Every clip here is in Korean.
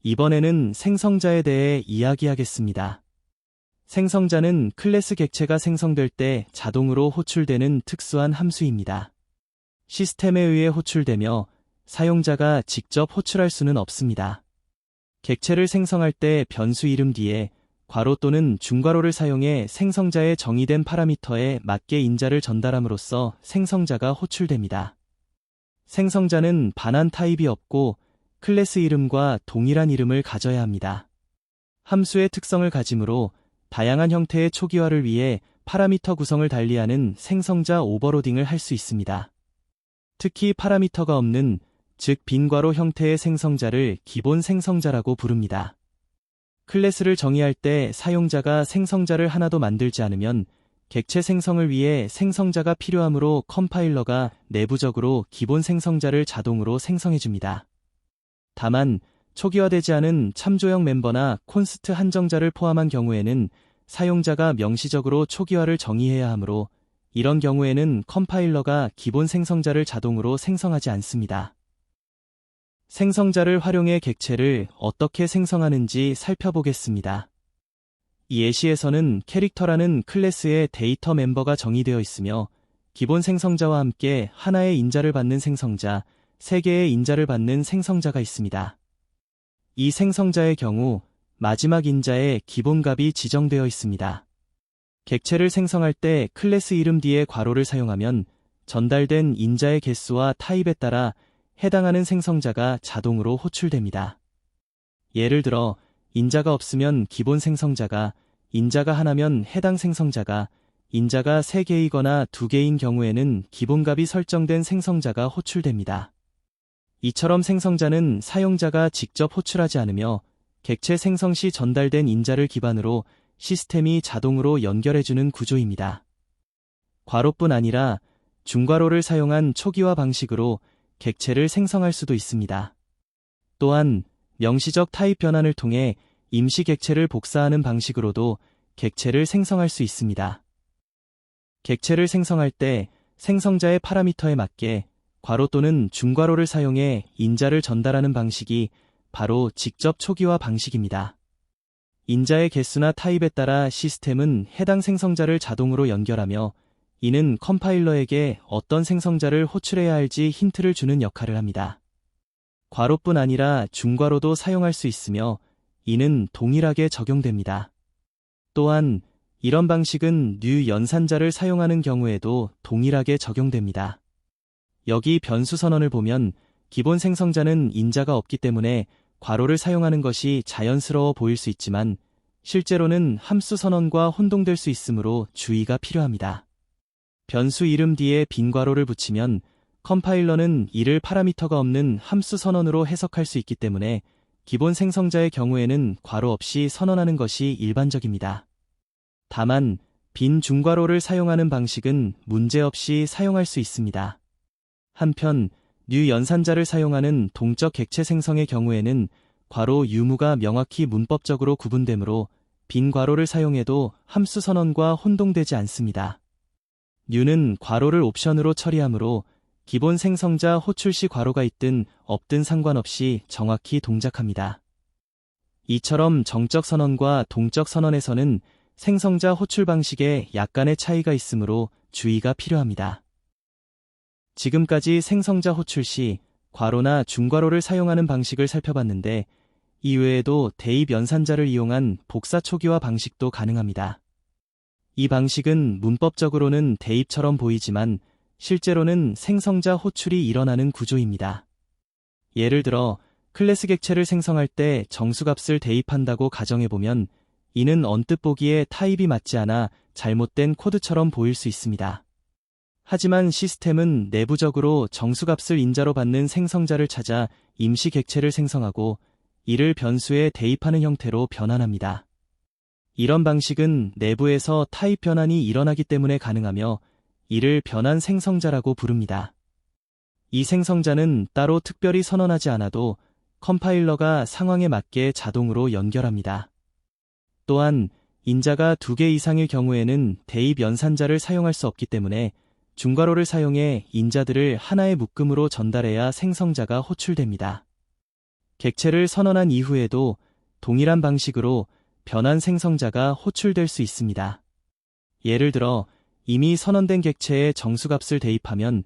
이번에는 생성자에 대해 이야기하겠습니다. 생성자는 클래스 객체가 생성될 때 자동으로 호출되는 특수한 함수입니다. 시스템에 의해 호출되며 사용자가 직접 호출할 수는 없습니다. 객체를 생성할 때 변수 이름 뒤에 괄호 또는 중괄호를 사용해 생성자의 정의된 파라미터에 맞게 인자를 전달함으로써 생성자가 호출됩니다. 생성자는 반환 타입이 없고 클래스 이름과 동일한 이름을 가져야 합니다. 함수의 특성을 가지므로 다양한 형태의 초기화를 위해 파라미터 구성을 달리하는 생성자 오버로딩을 할 수 있습니다. 특히 파라미터가 없는, 즉 빈괄호 형태의 생성자를 기본 생성자라고 부릅니다. 클래스를 정의할 때 사용자가 생성자를 하나도 만들지 않으면 객체 생성을 위해 생성자가 필요하므로 컴파일러가 내부적으로 기본 생성자를 자동으로 생성해줍니다. 다만 초기화되지 않은 참조형 멤버나 콘스트 한정자를 포함한 경우에는 사용자가 명시적으로 초기화를 정의해야 하므로 이런 경우에는 컴파일러가 기본 생성자를 자동으로 생성하지 않습니다. 생성자를 활용해 객체를 어떻게 생성하는지 살펴보겠습니다. 이 예시에서는 캐릭터라는 클래스의 데이터 멤버가 정의되어 있으며 기본 생성자와 함께 하나의 인자를 받는 생성자, 3개의 인자를 받는 생성자가 있습니다. 이 생성자의 경우 마지막 인자의 기본값이 지정되어 있습니다. 객체를 생성할 때 클래스 이름 뒤에 괄호를 사용하면 전달된 인자의 개수와 타입에 따라 해당하는 생성자가 자동으로 호출됩니다. 예를 들어 인자가 없으면 기본 생성자가, 인자가 하나면 해당 생성자가, 인자가 3개이거나 2개인 경우에는 기본값이 설정된 생성자가 호출됩니다. 이처럼 생성자는 사용자가 직접 호출하지 않으며 객체 생성 시 전달된 인자를 기반으로 시스템이 자동으로 연결해주는 구조입니다. 괄호뿐 아니라 중괄호를 사용한 초기화 방식으로 객체를 생성할 수도 있습니다. 또한 명시적 타입 변환을 통해 임시 객체를 복사하는 방식으로도 객체를 생성할 수 있습니다. 객체를 생성할 때 생성자의 파라미터에 맞게 괄호 또는 중괄호를 사용해 인자를 전달하는 방식이 바로 직접 초기화 방식입니다. 인자의 개수나 타입에 따라 시스템은 해당 생성자를 자동으로 연결하며 이는 컴파일러에게 어떤 생성자를 호출해야 할지 힌트를 주는 역할을 합니다. 괄호뿐 아니라 중괄호도 사용할 수 있으며 이는 동일하게 적용됩니다. 또한 이런 방식은 new 연산자를 사용하는 경우에도 동일하게 적용됩니다. 여기 변수 선언을 보면 기본 생성자는 인자가 없기 때문에 괄호를 사용하는 것이 자연스러워 보일 수 있지만 실제로는 함수 선언과 혼동될 수 있으므로 주의가 필요합니다. 변수 이름 뒤에 빈 괄호를 붙이면 컴파일러는 이를 파라미터가 없는 함수 선언으로 해석할 수 있기 때문에 기본 생성자의 경우에는 괄호 없이 선언하는 것이 일반적입니다. 다만 빈 중괄호를 사용하는 방식은 문제없이 사용할 수 있습니다. 한편 new 연산자를 사용하는 동적 객체 생성의 경우에는 괄호 유무가 명확히 문법적으로 구분되므로 빈 괄호를 사용해도 함수 선언과 혼동되지 않습니다. new는 괄호를 옵션으로 처리하므로 기본 생성자 호출 시 괄호가 있든 없든 상관없이 정확히 동작합니다. 이처럼 정적 선언과 동적 선언에서는 생성자 호출 방식에 약간의 차이가 있으므로 주의가 필요합니다. 지금까지 생성자 호출 시 괄호나 중괄호를 사용하는 방식을 살펴봤는데 이외에도 대입 연산자를 이용한 복사 초기화 방식도 가능합니다. 이 방식은 문법적으로는 대입처럼 보이지만 실제로는 생성자 호출이 일어나는 구조입니다. 예를 들어 클래스 객체를 생성할 때 정수값을 대입한다고 가정해보면 이는 언뜻 보기에 타입이 맞지 않아 잘못된 코드처럼 보일 수 있습니다. 하지만 시스템은 내부적으로 정수값을 인자로 받는 생성자를 찾아 임시 객체를 생성하고 이를 변수에 대입하는 형태로 변환합니다. 이런 방식은 내부에서 타입 변환이 일어나기 때문에 가능하며 이를 변환 생성자라고 부릅니다. 이 생성자는 따로 특별히 선언하지 않아도 컴파일러가 상황에 맞게 자동으로 연결합니다. 또한 인자가 2개 이상일 경우에는 대입 연산자를 사용할 수 없기 때문에 중괄호를 사용해 인자들을 하나의 묶음으로 전달해야 생성자가 호출됩니다. 객체를 선언한 이후에도 동일한 방식으로 변환 생성자가 호출될 수 있습니다. 예를 들어 이미 선언된 객체에 정수값을 대입하면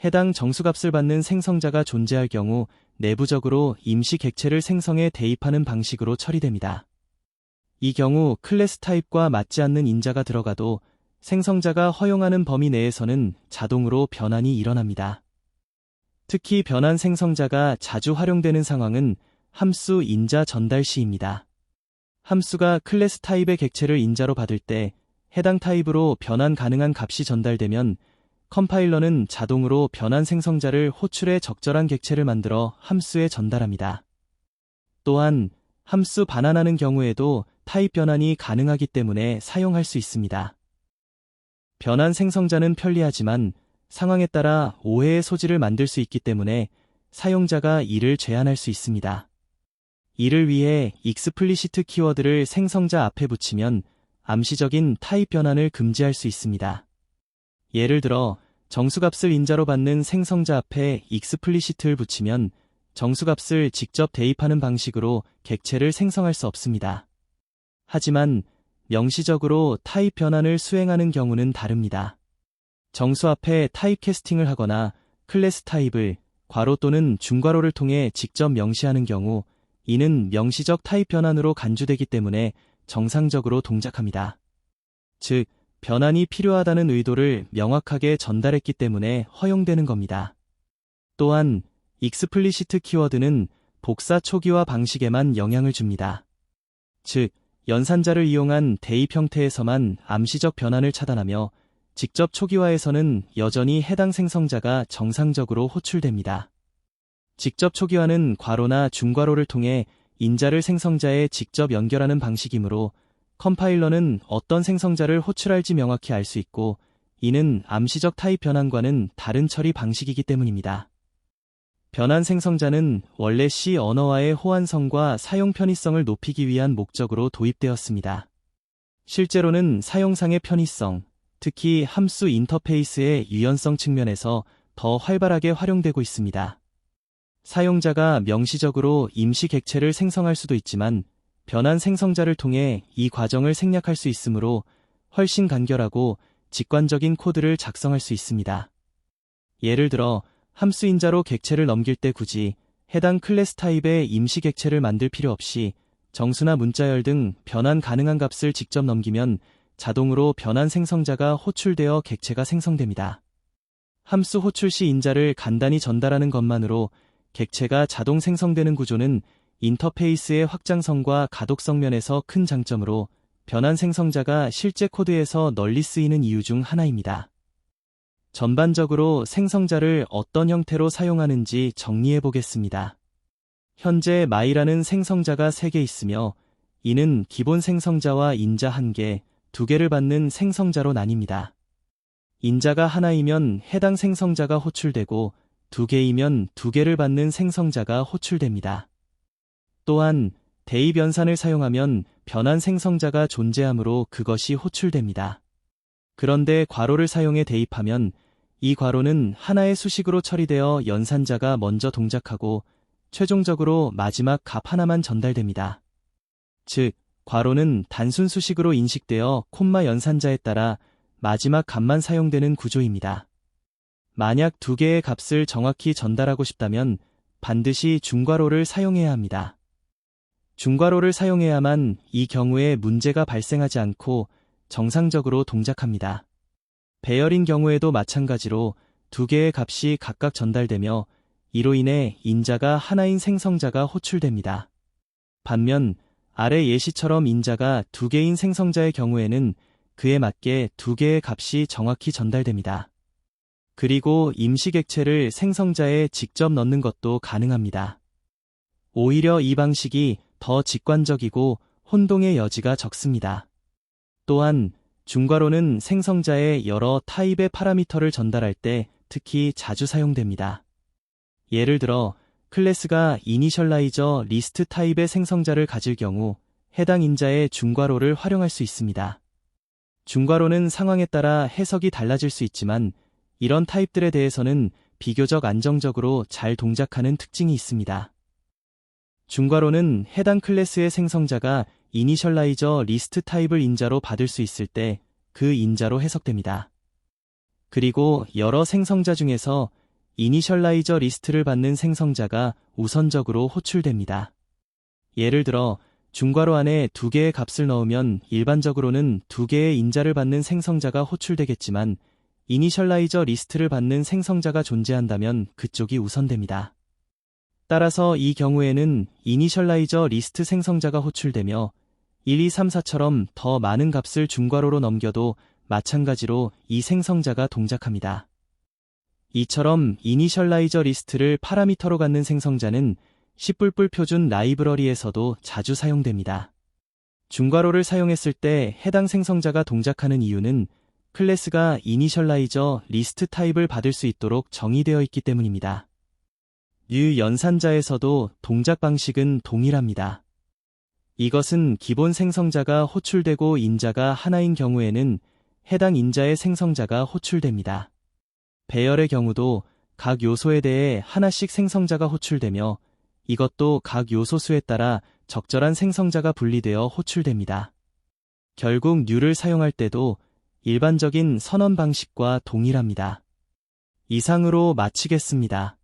해당 정수값을 받는 생성자가 존재할 경우 내부적으로 임시 객체를 생성해 대입하는 방식으로 처리됩니다. 이 경우 클래스 타입과 맞지 않는 인자가 들어가도 생성자가 허용하는 범위 내에서는 자동으로 변환이 일어납니다. 특히 변환 생성자가 자주 활용되는 상황은 함수 인자 전달 시입니다. 함수가 클래스 타입의 객체를 인자로 받을 때 해당 타입으로 변환 가능한 값이 전달되면 컴파일러는 자동으로 변환 생성자를 호출해 적절한 객체를 만들어 함수에 전달합니다. 또한 함수 반환하는 경우에도 타입 변환이 가능하기 때문에 사용할 수 있습니다. 변환 생성자는 편리하지만 상황에 따라 오해의 소지를 만들 수 있기 때문에 사용자가 이를 제한할 수 있습니다. 이를 위해 explicit 키워드를 생성자 앞에 붙이면 암시적인 타입 변환을 금지할 수 있습니다. 예를 들어 정수값을 인자로 받는 생성자 앞에 explicit를 붙이면 정수값을 직접 대입하는 방식으로 객체를 생성할 수 없습니다. 하지만 명시적으로 타입 변환을 수행하는 경우는 다릅니다. 정수 앞에 타입 캐스팅을 하거나 클래스 타입을 괄호 또는 중괄호를 통해 직접 명시하는 경우 이는 명시적 타입 변환으로 간주되기 때문에 정상적으로 동작합니다. 즉, 변환이 필요하다는 의도를 명확하게 전달했기 때문에 허용되는 겁니다. 또한 explicit 키워드는 복사 초기화 방식에만 영향을 줍니다. 즉, 연산자를 이용한 대입 형태에서만 암시적 변환을 차단하며 직접 초기화에서는 여전히 해당 생성자가 정상적으로 호출됩니다. 직접 초기화는 괄호나 중괄호를 통해 인자를 생성자에 직접 연결하는 방식이므로 컴파일러는 어떤 생성자를 호출할지 명확히 알 수 있고 이는 암시적 타입 변환과는 다른 처리 방식이기 때문입니다. 변환 생성자는 원래 C 언어와의 호환성과 사용 편의성을 높이기 위한 목적으로 도입되었습니다. 실제로는 사용상의 편의성, 특히 함수 인터페이스의 유연성 측면에서 더 활발하게 활용되고 있습니다. 사용자가 명시적으로 임시 객체를 생성할 수도 있지만 변환 생성자를 통해 이 과정을 생략할 수 있으므로 훨씬 간결하고 직관적인 코드를 작성할 수 있습니다. 예를 들어 함수 인자로 객체를 넘길 때 굳이 해당 클래스 타입의 임시 객체를 만들 필요 없이 정수나 문자열 등 변환 가능한 값을 직접 넘기면 자동으로 변환 생성자가 호출되어 객체가 생성됩니다. 함수 호출 시 인자를 간단히 전달하는 것만으로 객체가 자동 생성되는 구조는 인터페이스의 확장성과 가독성 면에서 큰 장점으로 변환 생성자가 실제 코드에서 널리 쓰이는 이유 중 하나입니다. 전반적으로 생성자를 어떤 형태로 사용하는지 정리해 보겠습니다. 현재 my라는 생성자가 3개 있으며 이는 기본 생성자와 인자 1개, 2개를 받는 생성자로 나뉩니다. 인자가 하나이면 해당 생성자가 호출되고 2개이면 2개를 받는 생성자가 호출됩니다. 또한 대입 연산을 사용하면 변환 생성자가 존재하므로 그것이 호출됩니다. 그런데 괄호를 사용해 대입하면 이 괄호는 하나의 수식으로 처리되어 연산자가 먼저 동작하고 최종적으로 마지막 값 하나만 전달됩니다. 즉, 괄호는 단순 수식으로 인식되어 콤마 연산자에 따라 마지막 값만 사용되는 구조입니다. 만약 2개의 값을 정확히 전달하고 싶다면 반드시 중괄호를 사용해야 합니다. 중괄호를 사용해야만 이 경우에 문제가 발생하지 않고 정상적으로 동작합니다. 배열인 경우에도 마찬가지로 2개의 값이 각각 전달되며 이로 인해 인자가 하나인 생성자가 호출됩니다. 반면 아래 예시처럼 인자가 2개인 생성자의 경우에는 그에 맞게 2개의 값이 정확히 전달됩니다. 그리고 임시 객체를 생성자에 직접 넣는 것도 가능합니다. 오히려 이 방식이 더 직관적이고 혼동의 여지가 적습니다. 또한 중괄호는 생성자에 여러 타입의 파라미터를 전달할 때 특히 자주 사용됩니다. 예를 들어 클래스가 이니셜라이저 리스트 타입의 생성자를 가질 경우 해당 인자의 중괄호를 활용할 수 있습니다. 중괄호는 상황에 따라 해석이 달라질 수 있지만 이런 타입들에 대해서는 비교적 안정적으로 잘 동작하는 특징이 있습니다. 중괄호는 해당 클래스의 생성자가 이니셜라이저 리스트 타입을 인자로 받을 수 있을 때 그 인자로 해석됩니다. 그리고 여러 생성자 중에서 이니셜라이저 리스트를 받는 생성자가 우선적으로 호출됩니다. 예를 들어 중괄호 안에 2개의 값을 넣으면 일반적으로는 2개의 인자를 받는 생성자가 호출되겠지만 이니셜라이저 리스트를 받는 생성자가 존재한다면 그쪽이 우선됩니다. 따라서 이 경우에는 이니셜라이저 리스트 생성자가 호출되며 1, 2, 3, 4처럼 더 많은 값을 중괄호로 넘겨도 마찬가지로 이 생성자가 동작합니다. 이처럼 이니셜라이저 리스트를 파라미터로 갖는 생성자는 C++ 표준 라이브러리에서도 자주 사용됩니다. 중괄호를 사용했을 때 해당 생성자가 동작하는 이유는 클래스가 이니셜라이저 리스트 타입을 받을 수 있도록 정의되어 있기 때문입니다. new 연산자에서도 동작 방식은 동일합니다. 이것은 기본 생성자가 호출되고 인자가 하나인 경우에는 해당 인자의 생성자가 호출됩니다. 배열의 경우도 각 요소에 대해 하나씩 생성자가 호출되며 이것도 각 요소 수에 따라 적절한 생성자가 분리되어 호출됩니다. 결국 new를 사용할 때도 일반적인 선언 방식과 동일합니다. 이상으로 마치겠습니다.